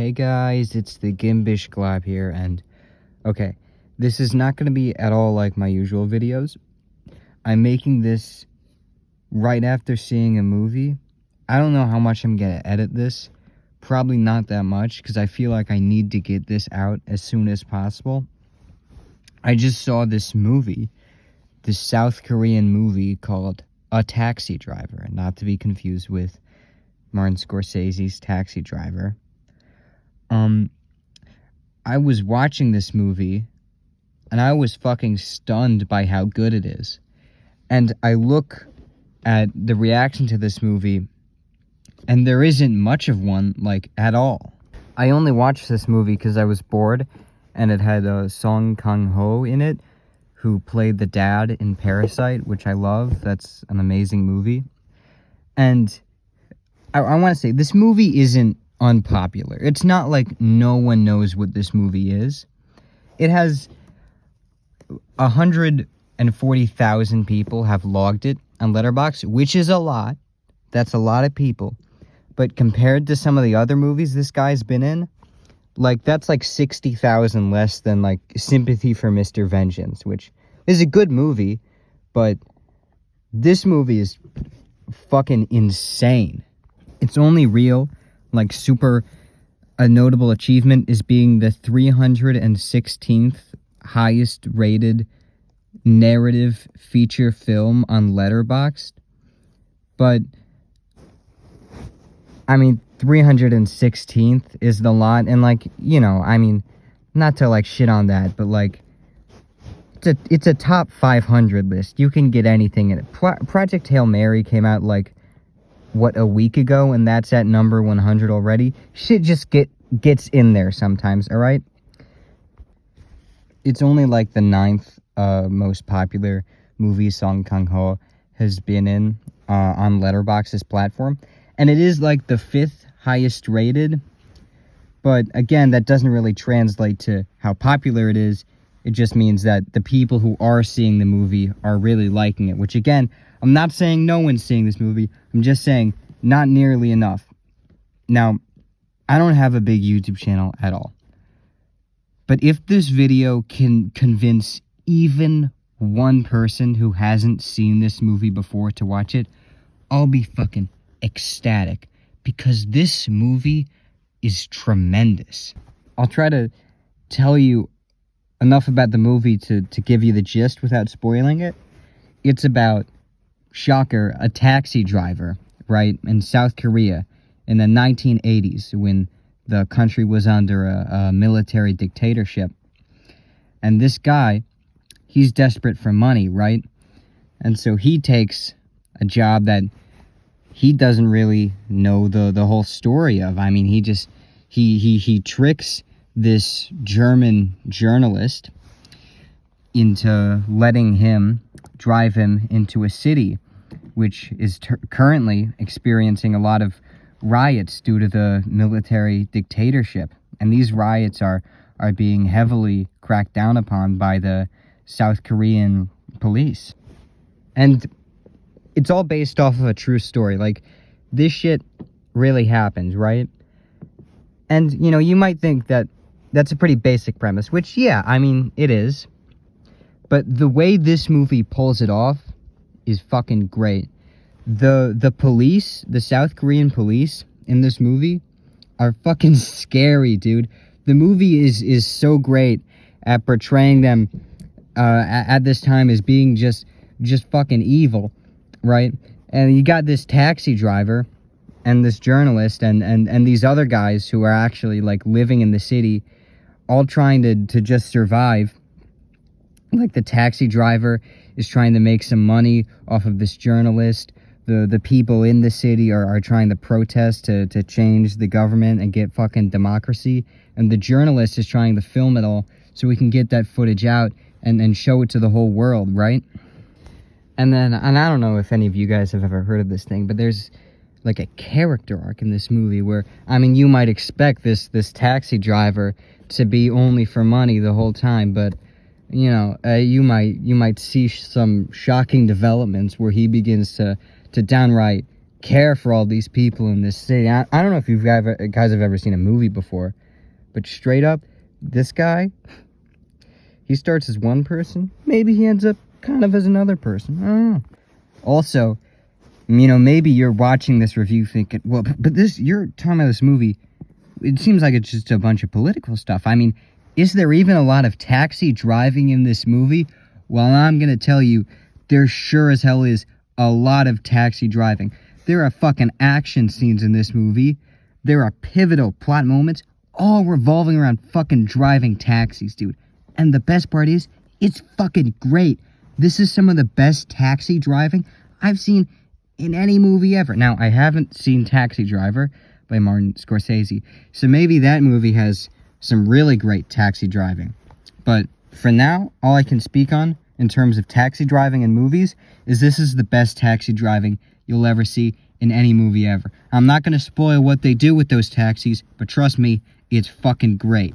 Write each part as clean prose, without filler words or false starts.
Hey guys, it's the Gimbish Glob here, and okay, this is not going to be at all like my usual videos. I'm making this right after seeing a movie. I don't know how much I'm going to edit this. Probably not that much, because I feel like I need to get this out as soon as possible. I just saw this movie, this South Korean movie called A Taxi Driver, not to be confused with Martin Scorsese's Taxi Driver. I was watching this movie, and I was fucking stunned by how good it is. And I look at the reaction to this movie, and there isn't much of one, like, at all. I only watched this movie because I was bored, and it had Song Kang-ho in it, who played the dad in Parasite, which I love. That's an amazing movie. And I want to say, this movie isn't unpopular. It's not like no one knows what this movie is. It has 140,000 people have logged it on Letterboxd, which is a lot. That's a lot of people. But compared to some of the other movies this guy's been in, like, that's like 60,000 less than, like, Sympathy for Mr. Vengeance, which is a good movie, but this movie is fucking insane. It's only real, like, a notable achievement is being the 316th highest rated narrative feature film on Letterboxd. But, I mean, 316th is the lot, and, like, you know, I mean, not to, like, shit on that, but, like, it's a top 500 list. You can get anything in it. Project Hail Mary came out, like, a week ago, and that's at number 100 already. Shit just gets in there sometimes, alright? It's only like the 9th most popular movie Song Kang-ho has been in on Letterboxd's platform, and it is like the 5th highest rated, but again, that doesn't really translate to how popular it is. It just means that the people who are seeing the movie are really liking it, which, again, I'm not saying no one's seeing this movie. I'm just saying not nearly enough. Now, I don't have a big YouTube channel at all. But if this video can convince even one person who hasn't seen this movie before to watch it, I'll be fucking ecstatic. Because this movie is tremendous. I'll try to tell you enough about the movie to give you the gist without spoiling it. It's about, shocker, a taxi driver, right, in South Korea in the 1980s when the country was under a military dictatorship. And this guy, he's desperate for money, right? And so he takes a job that he doesn't really know the whole story of. I mean, he tricks this German journalist into letting him drive him into a city which is currently experiencing a lot of riots due to the military dictatorship. And these riots are being heavily cracked down upon by the South Korean police. And it's all based off of a true story. Like, this shit really happens, right? And, you know, you might think that that's a pretty basic premise, which, yeah, I mean, it is. But the way this movie pulls it off is fucking great. The police, the South Korean police in this movie are fucking scary, dude. The movie is so great at portraying them at this time as being just fucking evil, right? And you got this taxi driver and this journalist and these other guys who are actually, like, living in the city, all trying to just survive. Like, the taxi driver is trying to make some money off of this journalist. The people in the city are trying to protest to change the government and get fucking democracy. And the journalist is trying to film it all so we can get that footage out and show it to the whole world, right? And I don't know if any of you guys have ever heard of this thing, but there's, like, a character arc in this movie where, I mean, you might expect this taxi driver to be only for money the whole time, but, you know, you might see some shocking developments where he begins to downright care for all these people in this city. I don't know if you guys have ever seen a movie before, but straight up, this guy, he starts as one person. Maybe he ends up kind of as another person. I don't know. Also, maybe you're watching this review thinking, well, but you're talking about this movie. It seems like it's just a bunch of political stuff. I mean, is there even a lot of taxi driving in this movie? Well, I'm going to tell you, there sure as hell is a lot of taxi driving. There are fucking action scenes in this movie. There are pivotal plot moments, all revolving around fucking driving taxis, dude. And the best part is, it's fucking great. This is some of the best taxi driving I've seen in any movie ever. Now, I haven't seen Taxi Driver by Martin Scorsese, so maybe that movie has some really great taxi driving. But for now, all I can speak on in terms of taxi driving in movies is this is the best taxi driving you'll ever see in any movie ever. I'm not going to spoil what they do with those taxis, but trust me, it's fucking great.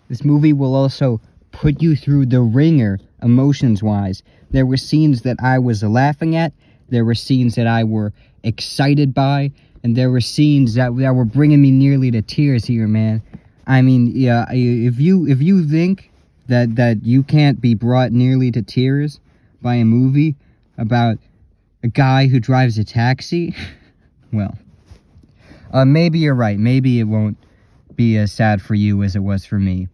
This movie will also put you through the ringer emotions-wise. There were scenes that I was laughing at, there were scenes that I were excited by, and there were scenes that were bringing me nearly to tears here, man. I mean, yeah, if you think that you can't be brought nearly to tears by a movie about a guy who drives a taxi, well, maybe you're right. Maybe it won't be as sad for you as it was for me.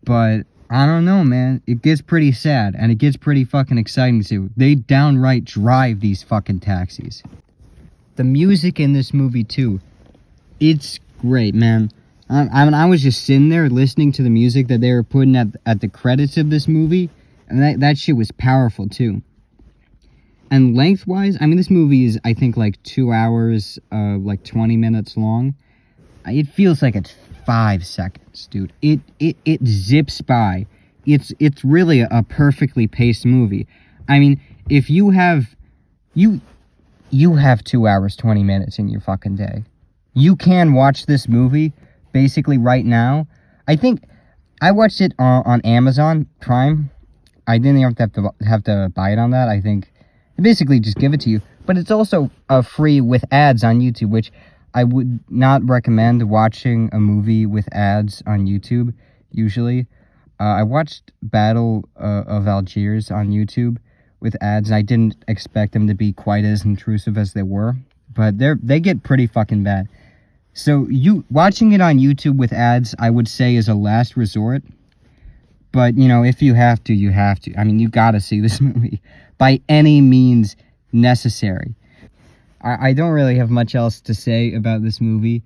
But I don't know, man. It gets pretty sad, and it gets pretty fucking exciting too. They downright drive these fucking taxis. The music in this movie too, it's great, man. I was just sitting there listening to the music that they were putting at the credits of this movie, and that shit was powerful too. And lengthwise, I mean, this movie is, I think, like 2 hours, like 20 minutes long. It feels like it's 5 seconds, dude. It zips by. It's really a perfectly paced movie. I mean, if you have 2 hours, 20 minutes in your fucking day, you can watch this movie basically right now. I think I watched it on Amazon Prime. I didn't even have to buy it on that. I think they basically just give it to you. But it's also free with ads on YouTube, which I would not recommend watching a movie with ads on YouTube, usually. I watched Battle of Algiers on YouTube with ads, and I didn't expect them to be quite as intrusive as they were. But they get pretty fucking bad. So watching it on YouTube with ads, I would say, is a last resort. But, if you have to, you have to. I mean, you gotta see this movie by any means necessary. I don't really have much else to say about this movie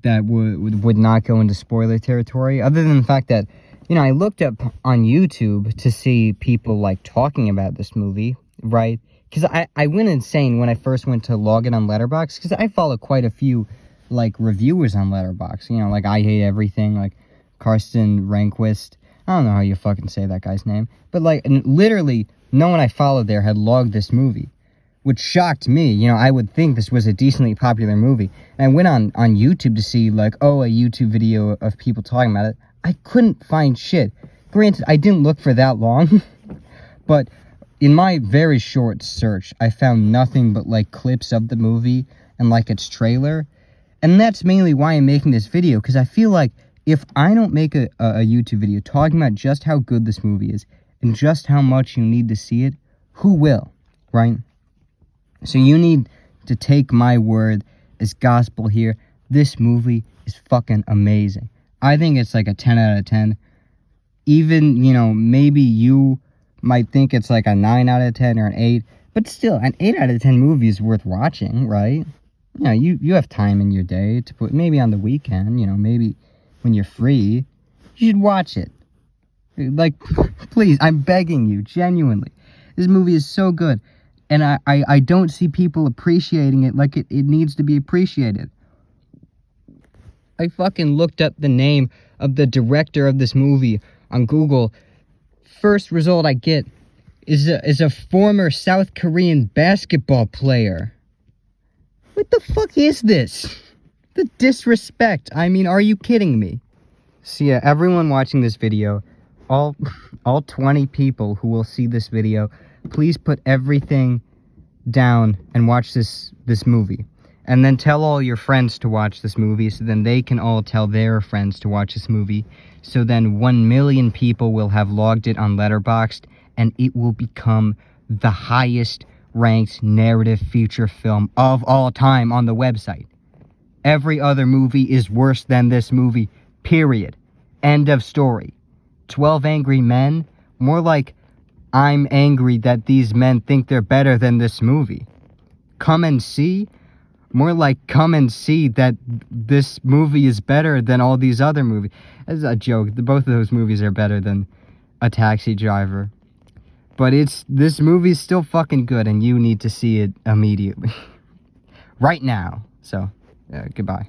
that would not go into spoiler territory, other than the fact that, I looked up on YouTube to see people, like, talking about this movie, right? Because I went insane when I first went to log in on Letterboxd, because I follow quite a few, like, reviewers on Letterboxd, like I Hate Everything, like Karsten Rehnquist. I don't know how you fucking say that guy's name, but, like, literally no one I followed there had logged this movie, which shocked me. I would think this was a decently popular movie, and I went on YouTube to see, like, a YouTube video of people talking about it. I couldn't find shit. Granted, I didn't look for that long, but in my very short search, I found nothing but, like, clips of the movie and, like, its trailer. And that's mainly why I'm making this video, because I feel like if I don't make a YouTube video talking about just how good this movie is and just how much you need to see it, who will, right? So you need to take my word as gospel here. This movie is fucking amazing. I think it's like a 10 out of 10. Even, maybe you might think it's like a 9 out of 10 or an 8, but still, an 8 out of 10 movie is worth watching, right? You have time in your day to put, maybe on the weekend, maybe when you're free, you should watch it. Like, please, I'm begging you, genuinely. This movie is so good, and I don't see people appreciating it like it needs to be appreciated. I fucking looked up the name of the director of this movie on Google. First result I get is a former South Korean basketball player. What the fuck is this? The disrespect. I mean, are you kidding me? So yeah, everyone watching this video, all 20 people who will see this video, please put everything down and watch this movie. And then tell all your friends to watch this movie, so then they can all tell their friends to watch this movie. So then 1 million people will have logged it on Letterboxd, and it will become the highest ranked narrative feature film of all time on the website. Every other movie is worse than this movie, period. End of story. 12 Angry Men, more like I'm angry that these men think they're better than this movie. Come and See, more like come and see that this movie is better than all these other movies. As a joke, both of those movies are better than A Taxi Driver. But this movie's still fucking good, and you need to see it immediately. Right now. So, goodbye.